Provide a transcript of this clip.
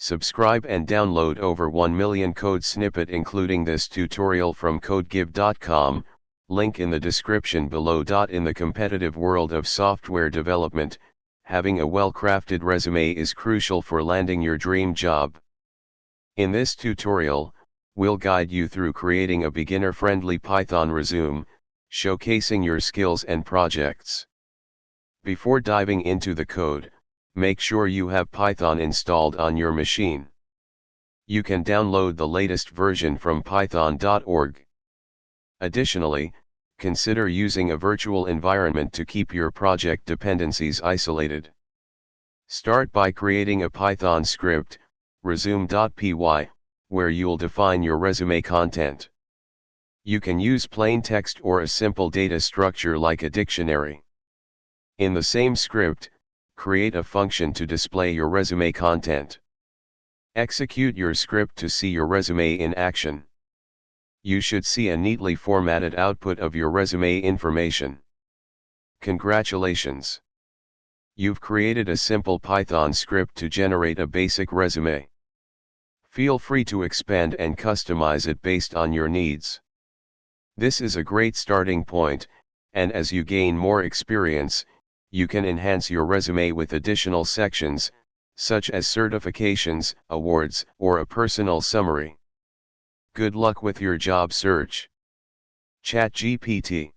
Subscribe and download over 1 million code snippet including this tutorial from codegive.com, link in the description below. In the competitive world of software development, having a well-crafted resume is crucial for landing your dream job. In this tutorial, we'll guide you through creating a beginner-friendly Python resume, showcasing your skills and projects. Before diving into the code, make sure you have Python installed on your machine. You can download the latest version from python.org. Additionally, consider using a virtual environment to keep your project dependencies isolated. Start by creating a Python script, resume.py, where you'll define your resume content. You can use plain text or a simple data structure like a dictionary. In the same script, create a function to display your resume content. Execute your script to see your resume in action. You should see a neatly formatted output of your resume information. Congratulations! You've created a simple Python script to generate a basic resume. Feel free to expand and customize it based on your needs. This is a great starting point, and as you gain more experience, you can enhance your resume with additional sections, such as certifications, awards, or a personal summary. Good luck with your job search. ChatGPT.